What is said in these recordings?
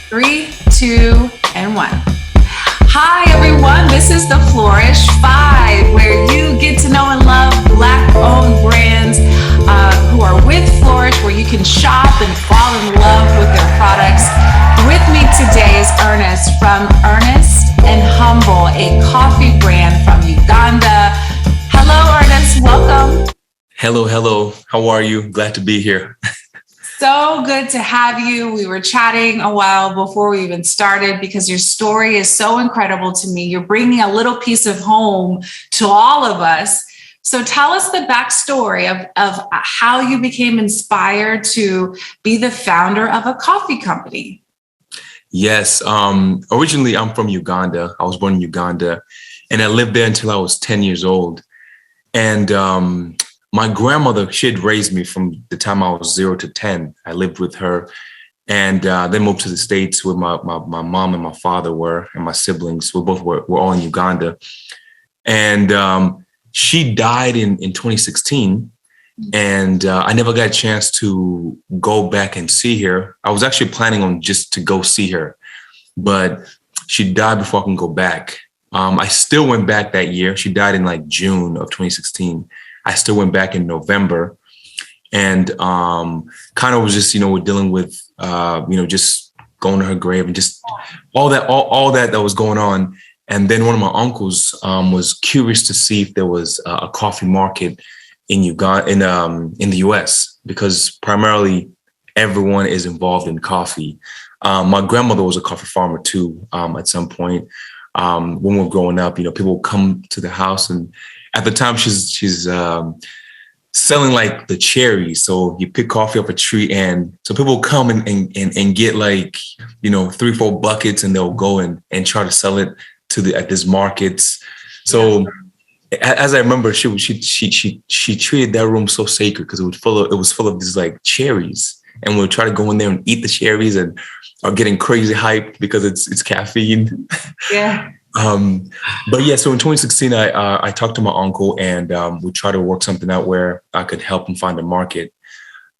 Three, two, and one. Hi, everyone. This is the Flourish 5, where you get to know and love Black-owned brands who are with Flourish, where you can shop and fall in love with their products. With me today is Ernest from Earnest and Humble, a coffee brand from Uganda. Hello, Ernest. Welcome. Hello. How are you? Glad to be here. So good to have you. We were chatting a while before we even started because your story is so incredible to me. You're bringing a little piece of home to all of us. So tell us the backstory of how you became inspired to be the founder of a coffee company. Yes. Originally, I'm from Uganda. I was born in Uganda, and I lived there until I was 10 years old. And my grandmother, she had raised me from the time I was 0 to 10. I lived with her and then moved to the States where my mom and my father were, and my siblings. We both were all in Uganda. And she died in 2016. And I never got a chance to go back and see her. I was actually planning on just to go see her, but she died before I can go back. I still went back that year. She died in like June of 2016. I still went back in November, and kind of was just, we're dealing with, just going to her grave and just all that was going on. And then one of my uncles was curious to see if there was a coffee market in Uganda, in the US, because primarily everyone is involved in coffee. My grandmother was a coffee farmer too. At some point, when we were growing up, people would come to the house, and at the time she's selling like the cherries. So you pick coffee off a tree, and so people will come and get like, 3-4 buckets, and they'll go and try to sell it at these markets. So as I remember, she treated that room so sacred because it was full of these like cherries, and we'll try to go in there and eat the cherries and are getting crazy hyped because it's caffeine. Yeah. But yeah, so in 2016, I talked to my uncle, and we tried to work something out where I could help him find a market.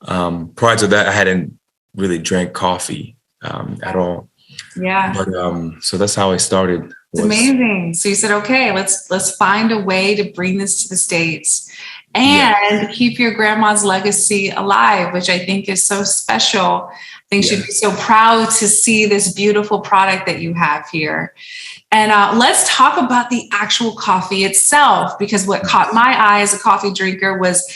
Prior to that, I hadn't really drank coffee at all. Yeah. But so that's how I started. It's amazing. So you said, okay, let's find a way to bring this to the States and keep your grandma's legacy alive, which I think is so special. I think she'd be so proud to see this beautiful product that you have here. And let's talk about the actual coffee itself, because what caught my eye as a coffee drinker was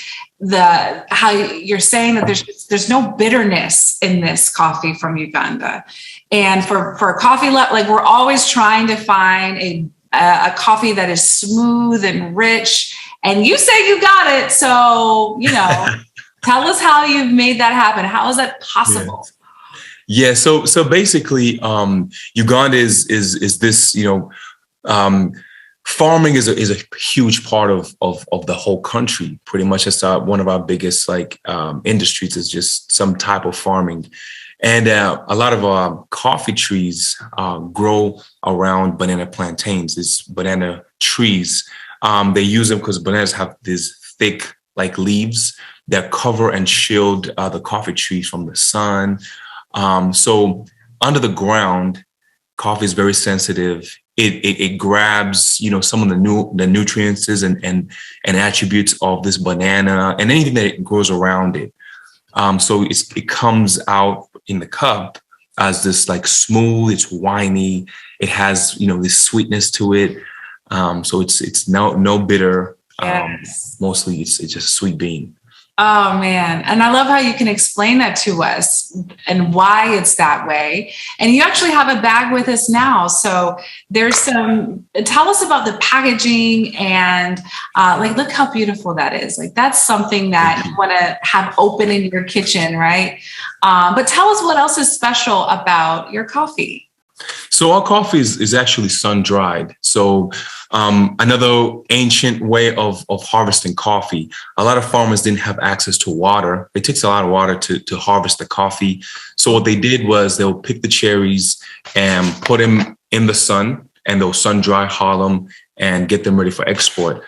how you're saying that there's no bitterness in this coffee from Uganda. And for a coffee, like we're always trying to find a coffee that is smooth and rich. And you say you got it. So, tell us how you've made that happen. How is that possible? Yeah. So basically, Uganda is this, farming is a huge part of the whole country. Pretty much, it's one of our biggest industries is just some type of farming, and a lot of coffee trees grow around banana plantains. It's banana trees. They use them because bananas have these thick leaves that cover and shield the coffee trees from the sun. So under the ground, coffee is very sensitive. It grabs, some of the nutrients and attributes of this banana and anything that grows around it. So it comes out in the cup as this smooth, it's winey. It has, this sweetness to it. So it's no bitter. Yes. Mostly it's just sweet bean. Oh, man. And I love how you can explain that to us and why it's that way. And you actually have a bag with us now. So tell us about the packaging and look how beautiful that is. That's something that you want to have open in your kitchen, right? But tell us what else is special about your coffee. So our coffee is actually sun-dried. So another ancient way of harvesting coffee. A lot of farmers didn't have access to water. It takes a lot of water to harvest the coffee. So what they did was they'll pick the cherries and put them in the sun, and they'll sun-dry, hull them, and get them ready for export.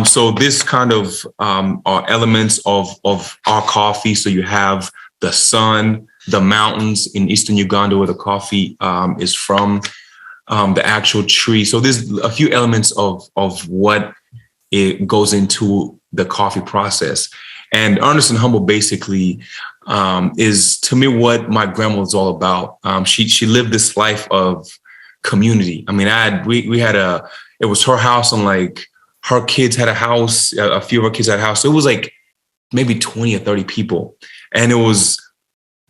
So this kind of are elements of our coffee. So you have the sun, the mountains in eastern Uganda where the coffee is from, the actual tree. So there's a few elements of what it goes into the coffee process. And Earnest and Humble basically is, to me, what my grandma was all about. She lived this life of community. I mean, we had it was her house, and like her kids had a house, a few of her kids had a house. So it was like maybe 20 or 30 people. And it was,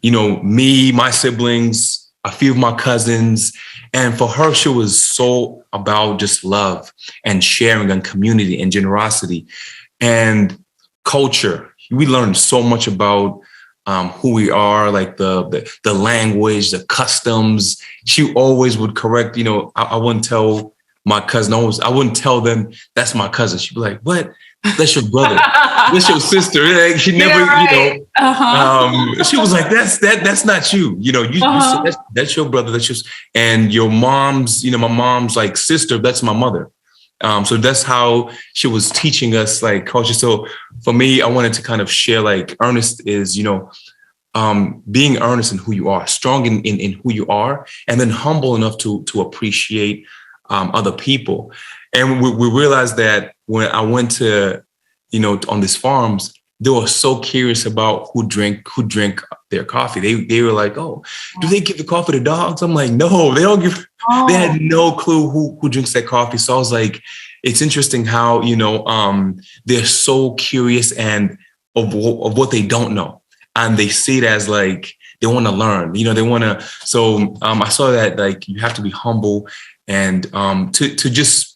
me, my siblings, a few of my cousins. And for her, she was so about just love and sharing and community and generosity and culture. We learned so much about who we are, like the language, the customs. She always would correct, I wouldn't tell my cousin, I wouldn't tell them that's my cousin. She'd be like, what? That's your brother. That's your sister. Like, she never, right. She was like, that's not you. You said that's your brother. That's just, and your mom's, my mom's like sister, that's my mother. So that's how she was teaching us like culture. So for me, I wanted to kind of share like Ernest is, being earnest in who you are, strong in who you are, and then humble enough to appreciate other people. And we realized that when I went to, on these farms, they were so curious about who drank their coffee. They were like, oh, do they give the coffee to dogs? I'm like, no, they don't give. They had no clue who drinks that coffee. So I was like, it's interesting how, they're so curious and of what they don't know. And they see it as like, they want to learn, they want to. So I saw that like, you have to be humble and to just,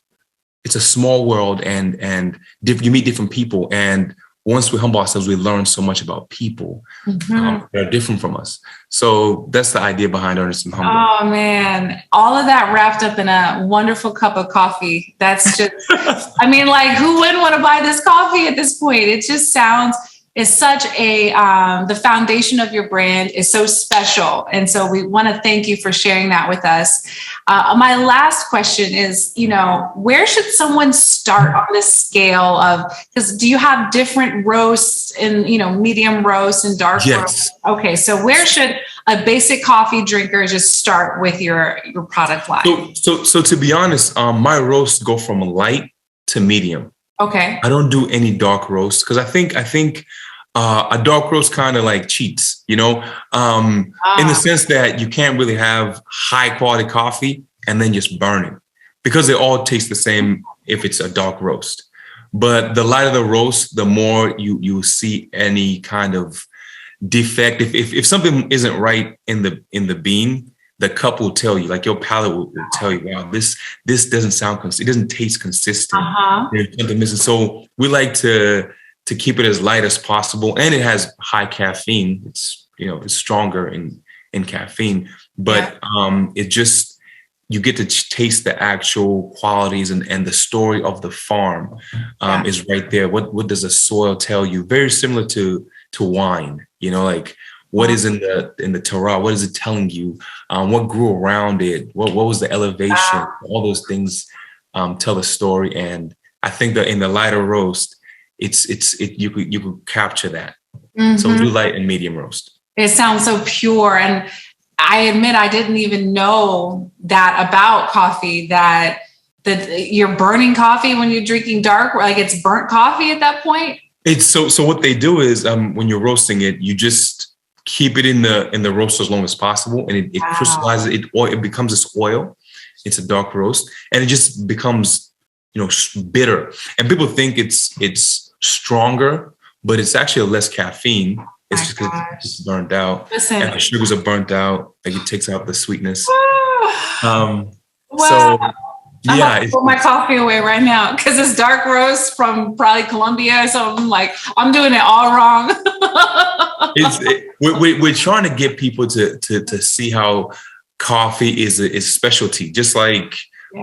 it's a small world and you meet different people. And once we humble ourselves, we learn so much about people that are different from us. So that's the idea behind Earnest and Humble. Oh, man. All of that wrapped up in a wonderful cup of coffee. That's just, I mean, like, who wouldn't want to buy this coffee at this point? It just sounds, it's such a, the foundation of your brand is so special. And so we want to thank you for sharing that with us. My last question is, where should someone start on this scale of, because do you have different roasts and, medium roast and dark roast? Okay. So where should a basic coffee drinker just start with your product line? So to be honest, my roasts go from light to medium. Okay. I don't do any dark roast because I think a dark roast kind of like cheats, in the sense that you can't really have high quality coffee and then just burn it because they all taste the same if it's a dark roast. But the lighter the roast, the more you see any kind of defect. If something isn't right in the bean, the cup will tell you, like your palate will tell you, wow, this doesn't sound consistent. It doesn't taste consistent. There's something missing. So we like to keep it as light as possible. And it has high caffeine. It's, it's stronger in caffeine, but it just, you get to taste the actual qualities and the story of the farm is right there. What does the soil tell you? Very similar to wine, like, what is in the terroir? What is it telling you? What grew around it? What was the elevation? All those things tell the story. And I think that in the lighter roast, you could capture that. So do light and medium roast. It sounds so pure. And I admit I didn't even know that about coffee, that you're burning coffee when you're drinking dark, like it's burnt coffee at that point. It's so what they do is when you're roasting it, you just keep it in the roast as long as possible, and it crystallizes it becomes this oil. It's a dark roast, and it just becomes bitter. And people think it's stronger, but it's actually less caffeine. It's just because it's burnt out. Listen. And the sugars are burnt out. Like it takes out the sweetness. Wow. So I'm about to put my coffee away right now because it's dark roast from probably Colombia. So I'm like, I'm doing it all wrong. We're trying to get people to see how coffee is a specialty, just like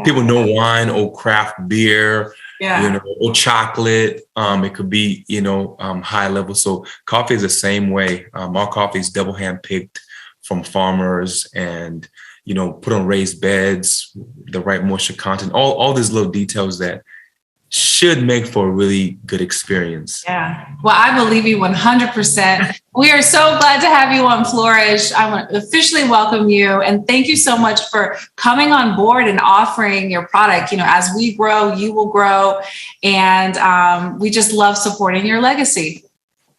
people know wine or craft beer, or chocolate. It could be, high level. So coffee is the same way. Our coffee is double hand picked from farmers and, put on raised beds, the right moisture content, all these little details that, should make for a really good experience. Yeah. Well, I believe you 100%. We are so glad to have you on Flourish. I want to officially welcome you and thank you so much for coming on board and offering your product. You know, as we grow, you will grow. And we just love supporting your legacy.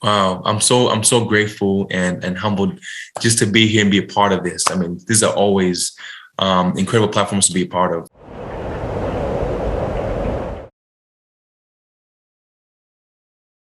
Wow, I'm so grateful and humbled just to be here and be a part of this. I mean, these are always incredible platforms to be a part of.